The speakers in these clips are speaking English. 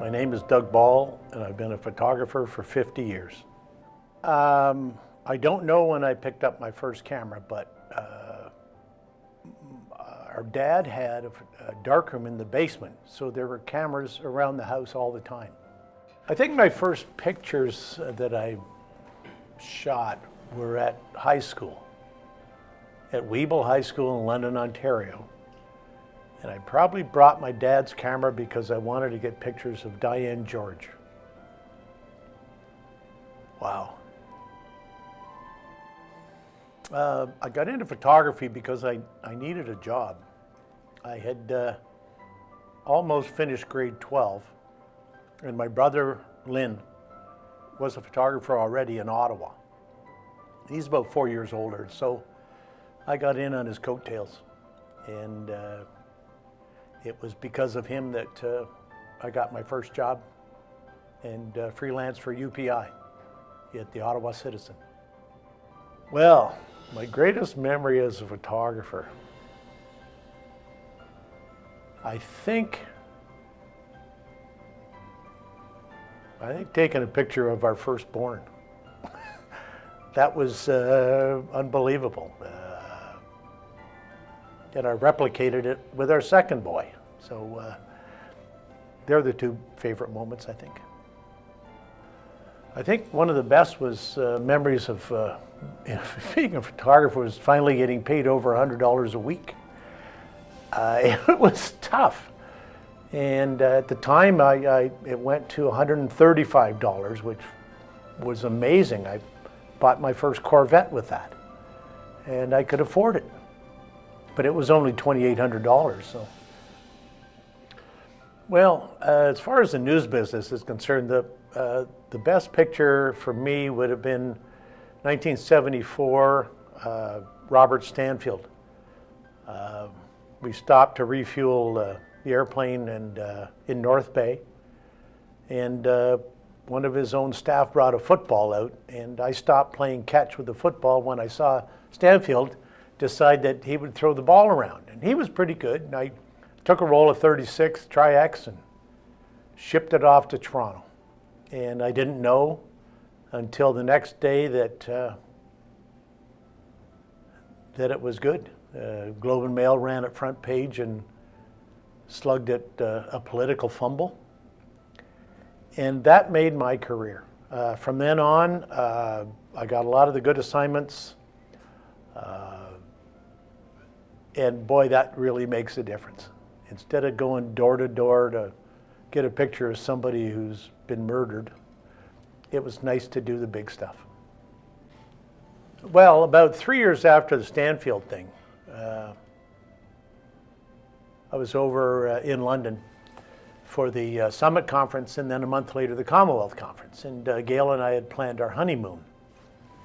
My name is Doug Ball, and I've been a photographer for 50 years. I don't know when I picked up my first camera, but our dad had a darkroom in the basement, so there were cameras around the house all the time. I think my first pictures that I shot were at high school, at Weeble High School in London, Ontario. And I probably brought my dad's camera because I wanted to get pictures of Diane George. Wow. I got into photography because I needed a job. I had almost finished grade 12, and my brother, Lynn, was a photographer already in Ottawa. He's about 4 years older, so I got in on his coattails. And it was because of him that I got my first job and freelance for UPI at the Ottawa Citizen. Well, my greatest memory as a photographer, I think taking a picture of our firstborn. That was unbelievable. And I replicated it with our second boy. So they're the two favorite moments, I think. I think one of the best was memories of being a photographer was finally getting paid over $100 a week. It was tough. And at the time, it went to $135, which was amazing. I bought my first Corvette with that, and I could afford it. But it was only $2,800, so. Well, as far as the news business is concerned, the best picture for me would have been 1974, Robert Stanfield. We stopped to refuel the airplane in North Bay, and one of his own staff brought a football out, and I stopped playing catch with the football when I saw Stanfield decide that he would throw the ball around. And he was pretty good. And I took a roll of 36 Tri-X and shipped it off to Toronto. And I didn't know until the next day that it was good. Globe and Mail ran it front page and slugged it a political fumble. And that made my career. From then on, I got a lot of the good assignments. And boy, that really makes a difference. Instead of going door to door to get a picture of somebody who's been murdered, it was nice to do the big stuff. Well, about 3 years after the Stanfield thing, I was over in London for the Summit Conference, and then a month later the Commonwealth Conference. And Gail and I had planned our honeymoon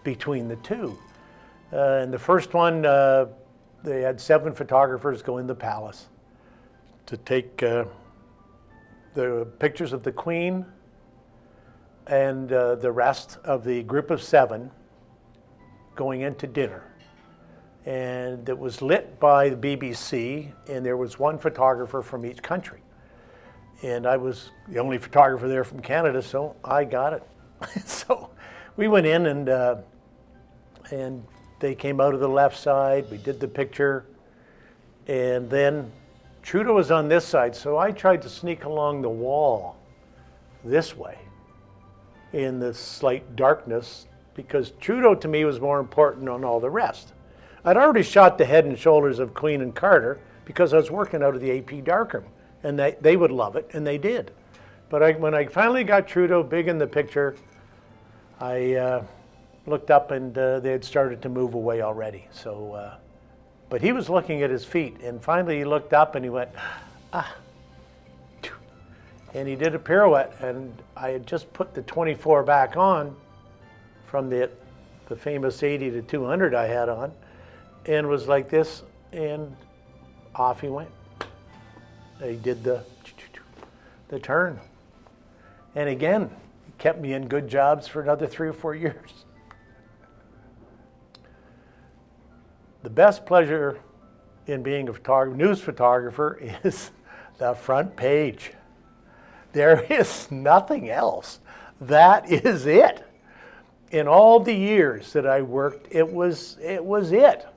between the two. And the first one, they had 7 photographers go in the palace to take the pictures of the Queen and the rest of the group of 7 going into dinner. And it was lit by the BBC, and there was one photographer from each country. And I was the only photographer there from Canada, so I got it. So we went in and they came out of the left side, we did the picture, and then Trudeau was on this side, so I tried to sneak along the wall this way in the slight darkness, because Trudeau to me was more important than all the rest. I'd already shot the head and shoulders of Queen and Carter because I was working out of the AP darkroom, and they would love it, and they did. But when I finally got Trudeau big in the picture, I looked up and they had started to move away already. So, but he was looking at his feet, and finally he looked up and he went, ah, and he did a pirouette, and I had just put the 24 back on from the famous 80 to 200 I had on, and was like this, and off he went. He did the turn. And again, he kept me in good jobs for another 3 or 4 years. The best pleasure in being a news photographer is the front page. There is nothing else. That is it. In all the years that I worked, it was it.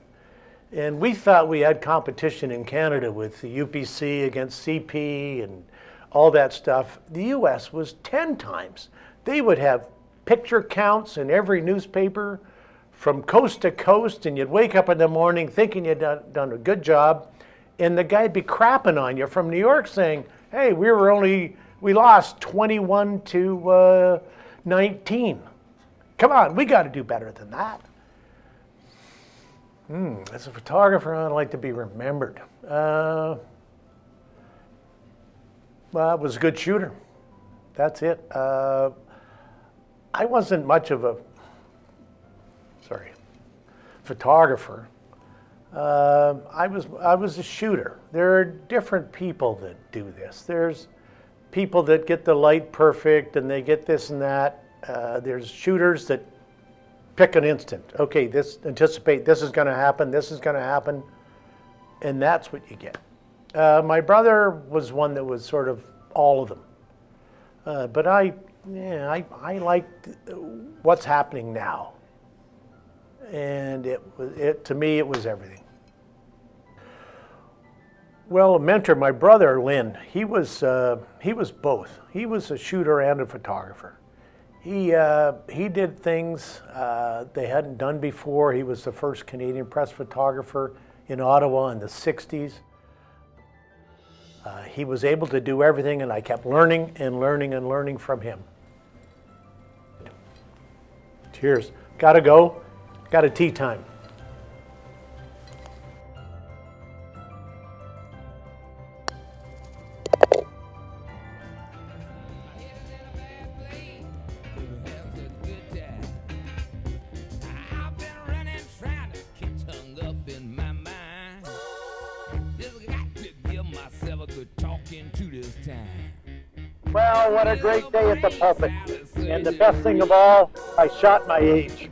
And we thought we had competition in Canada with the UPC against CP and all that stuff. The US was 10 times. They would have picture counts in every newspaper from coast to coast, and you'd wake up in the morning thinking you'd done a good job, and the guy'd be crapping on you from New York saying, hey, we lost 21 to 19. Come on, we got to do better than that. As a photographer, I'd like to be remembered. Well, I was a good shooter. That's it. I wasn't much of a photographer. I was a shooter. There are different people that do this. There's people that get the light perfect and they get this and that. There's shooters that pick an instant. Okay, anticipate this is going to happen, this is going to happen, and that's what you get. My brother was one that was sort of all of them. But I liked what's happening now. And to me, it was everything. Well, a mentor, my brother, Lynn, he was both. He was a shooter and a photographer. He did things they hadn't done before. He was the first Canadian press photographer in Ottawa in the 60s. He was able to do everything, and I kept learning and learning and learning from him. Cheers. Gotta go. Got a tea time. Well, what a great day at the pulpit. And the best thing of all, I shot my age.